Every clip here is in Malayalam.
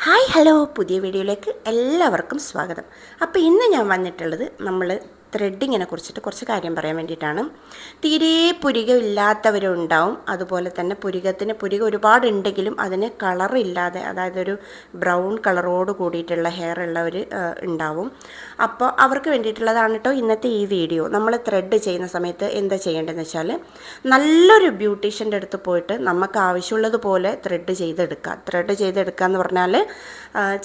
ഹായ് ഹലോ പുതിയ വീഡിയോയിലേക്ക് എല്ലാവർക്കും സ്വാഗതം. അപ്പോൾ ഇന്ന് ഞാൻ വന്നിട്ടുള്ളത് നമ്മൾ ത്രെഡിങ്ങിനെ കുറിച്ചിട്ട് കുറച്ച് കാര്യം പറയാൻ വേണ്ടിയിട്ടാണ്. തീരെ പുരികമില്ലാത്തവരുണ്ടാവും, അതുപോലെ തന്നെ പുരികം ഒരുപാടുണ്ടെങ്കിലും അതിന് കളറില്ലാതെ, അതായത് ഒരു ബ്രൗൺ കളറോട് കൂടിയിട്ടുള്ള ഹെയർ ഉള്ളവർ ഉണ്ടാവും. അപ്പോൾ അവർക്ക് വേണ്ടിയിട്ടുള്ളതാണ് കേട്ടോ ഇന്നത്തെ ഈ വീഡിയോ. നമ്മൾ ത്രെഡ് ചെയ്യുന്ന സമയത്ത് എന്താ ചെയ്യേണ്ടതെന്ന് വെച്ചാൽ, നല്ലൊരു ബ്യൂട്ടീഷ്യൻ്റെ അടുത്ത് പോയിട്ട് നമുക്ക് ആവശ്യമുള്ളതുപോലെ ത്രെഡ് ചെയ്തെടുക്കുക എന്ന് പറഞ്ഞാൽ,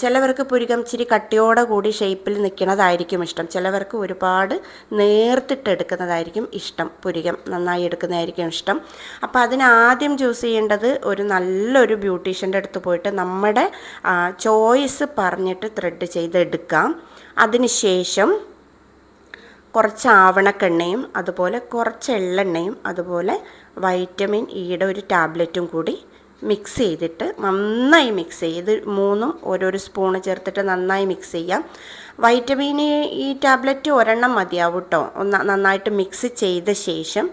ചിലവർക്ക് പുരികം ഇച്ചിരി കട്ടിയോടെ കൂടി ഷേപ്പിൽ നിൽക്കുന്നതായിരിക്കും ഇഷ്ടം, ചിലവർക്ക് ഒരുപാട് നേർത്തിട്ട് എടുക്കുന്നതായിരിക്കും ഇഷ്ടം, പുരികം നന്നായി എടുക്കുന്നതായിരിക്കും ഇഷ്ടം. അപ്പോൾ അതിനാദ്യം ചൂസ് ചെയ്യേണ്ടത് ഒരു നല്ലൊരു ബ്യൂട്ടീഷ്യൻ്റെ അടുത്ത് പോയിട്ട് നമ്മുടെ ചോയ്സ് പറഞ്ഞിട്ട് ത്രെഡ് ചെയ്തെടുക്കാം. അതിനുശേഷം കുറച്ച് ആവണക്കെണ്ണയും അതുപോലെ കുറച്ച് എള്ളെണ്ണയും അതുപോലെ വൈറ്റമിൻ ഇയുടെ ഒരു ടാബ്ലറ്റും കൂടി മിക്സ് ചെയ്തിട്ട് നന്നായി മിക്സ് ചെയ്ത് മൂന്നും ഓരോരോ സ്പൂണ് ചേർത്തിട്ട് നന്നായി മിക്സ് ചെയ്യാം. വൈറ്റമിൻ ഇ ടാബ്ലറ്റ് ഒരെണ്ണം മതിയാവും കേട്ടോ. നന്നായിട്ട് മിക്സ് ചെയ്ത ശേഷം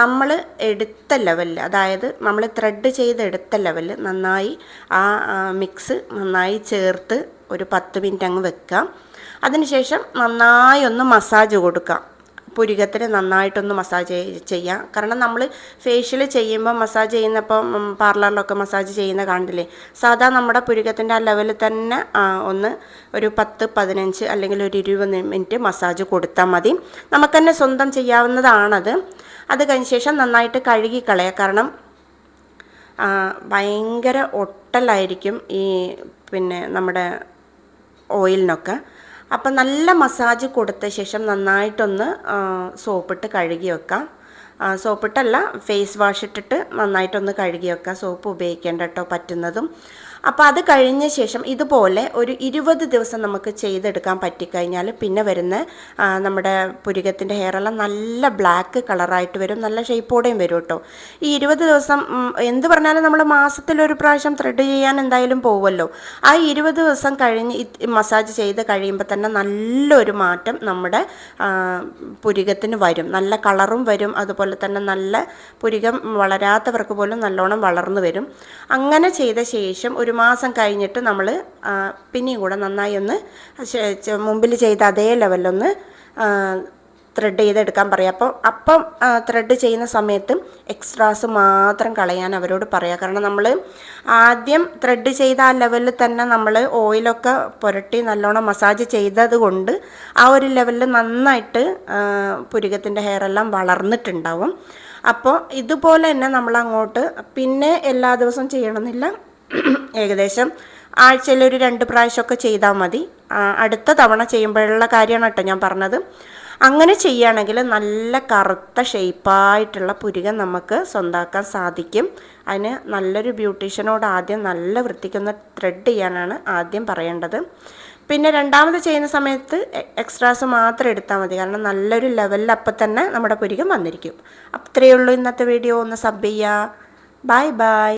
നമ്മൾ എടുത്ത ലെവലിൽ, അതായത് നമ്മൾ ത്രെഡ് ചെയ്തെടുത്ത ലെവലിൽ നന്നായി ആ മിക്സ് നന്നായി ചേർത്ത് ഒരു 10 മിനിറ്റ് അങ്ങ് വെക്കാം. അതിനുശേഷം നന്നായി ഒന്ന് മസാജ് കൊടുക്കാം. പുരികത്തിന് നന്നായിട്ടൊന്ന് മസാജ് ചെയ്യാം. കാരണം നമ്മൾ ഫേഷ്യൽ ചെയ്യുമ്പോൾ മസാജ് ചെയ്യുന്നപ്പോൾ പാർലറിലൊക്കെ മസാജ് ചെയ്യുന്ന കണ്ടില്ലേ, സാധാ നമ്മുടെ പുരികത്തിൻ്റെ ആ ലെവലിൽ തന്നെ ഒന്ന് ഒരു 10-15 അല്ലെങ്കിൽ ഒരു 20 മിനിറ്റ് മസാജ് കൊടുത്താൽ മതി. നമുക്ക് തന്നെ സ്വന്തം ചെയ്യാവുന്നതാണത്. അത് കഴിഞ്ഞ ശേഷം നന്നായിട്ട് കഴുകി കളയുക. കാരണം ഭയങ്കര ഒട്ടലായിരിക്കും ഈ നമ്മുടെ ഓയിലിനൊക്കെ. അപ്പം നല്ല മസാജ് കൊടുത്ത ശേഷം നന്നായിട്ടൊന്ന് സോപ്പിട്ട് കഴുകി വെക്കാം. സോപ്പിട്ടല്ല, ഫേസ് വാഷ് ഇട്ടിട്ട് നന്നായിട്ടൊന്ന് കഴുകി വെക്കാം. സോപ്പ് ഉപയോഗിക്കേണ്ട കേട്ടോ പറ്റുന്നതും. അപ്പോൾ അത് കഴിഞ്ഞ ശേഷം ഇതുപോലെ ഒരു 20 ദിവസം നമുക്ക് ചെയ്തെടുക്കാൻ പറ്റിക്കഴിഞ്ഞാൽ പിന്നെ വരുന്ന നമ്മുടെ പുരികത്തിൻ്റെ ഹെയറെല്ലാം നല്ല ബ്ലാക്ക് കളറായിട്ട് വരും, നല്ല ഷേപ്പോടെയും വരും കേട്ടോ. ഈ 20 ദിവസം എന്ത് പറഞ്ഞാലും നമ്മൾ മാസത്തിലൊരു പ്രാവശ്യം ത്രെഡ് ചെയ്യാൻ എന്തായാലും പോവുമല്ലോ. ആ 20 ദിവസം കഴിഞ്ഞ് മസാജ് ചെയ്ത് കഴിയുമ്പോൾ തന്നെ നല്ലൊരു മാറ്റം നമ്മുടെ പുരികത്തിന് വരും. നല്ല കളറും വരും, അതുപോലെ തന്നെ നല്ല പുരികം വളരാത്തവർക്ക് പോലും നല്ലോണം വളർന്നു വരും. അങ്ങനെ ചെയ്ത ശേഷം ഒരു മാസം കഴിഞ്ഞിട്ട് നമ്മൾ പിന്നെയും കൂടെ നന്നായി ഒന്ന് മുമ്പിൽ ചെയ്ത അതേ ലെവലിലൊന്ന് ത്രെഡ് ചെയ്തെടുക്കാൻ പറയാം. അപ്പം ത്രെഡ് ചെയ്യുന്ന സമയത്ത് എക്സ്ട്രാസ് മാത്രം കളയാൻ അവരോട് പറയാം. കാരണം നമ്മൾ ആദ്യം ത്രെഡ് ചെയ്ത ആ ലെവലിൽ തന്നെ നമ്മൾ ഓയിലൊക്കെ പുരട്ടി നല്ലോണം മസാജ് ചെയ്തത് കൊണ്ട് ആ ഒരു ലെവലിൽ നന്നായിട്ട് പുരികത്തിൻ്റെ ഹെയറെല്ലാം വളർന്നിട്ടുണ്ടാവും. അപ്പോൾ ഇതുപോലെ തന്നെ നമ്മളങ്ങോട്ട് പിന്നെ എല്ലാ ദിവസവും ചെയ്യണമെന്നില്ല, ഏകദേശം ആഴ്ചയിൽ ഒരു 2 പ്രാവശ്യമൊക്കെ ചെയ്താൽ മതി. അടുത്ത തവണ ചെയ്യുമ്പോഴുള്ള കാര്യമാണ് കേട്ടോ ഞാൻ പറഞ്ഞത്. അങ്ങനെ ചെയ്യുകയാണെങ്കിൽ നല്ല കറുത്ത ഷേപ്പായിട്ടുള്ള പുരികം നമുക്ക് സ്വന്തമാക്കാൻ സാധിക്കും. അതിന് നല്ലൊരു ബ്യൂട്ടീഷ്യനോട് ആദ്യം നല്ല വൃത്തിക്കൊന്ന് ത്രെഡ് ചെയ്യാനാണ് ആദ്യം പറയേണ്ടത്. പിന്നെ രണ്ടാമത് ചെയ്യുന്ന സമയത്ത് എക്സ്ട്രാസ് മാത്രം എടുത്താൽ മതി. കാരണം നല്ലൊരു ലെവലിൽ അപ്പം തന്നെ നമ്മുടെ പുരികം വന്നിരിക്കും. അത്രയേ ഉള്ളൂ ഇന്നത്തെ വീഡിയോ. ഒന്ന് സബ് ചെയ്യുക. Bye bye.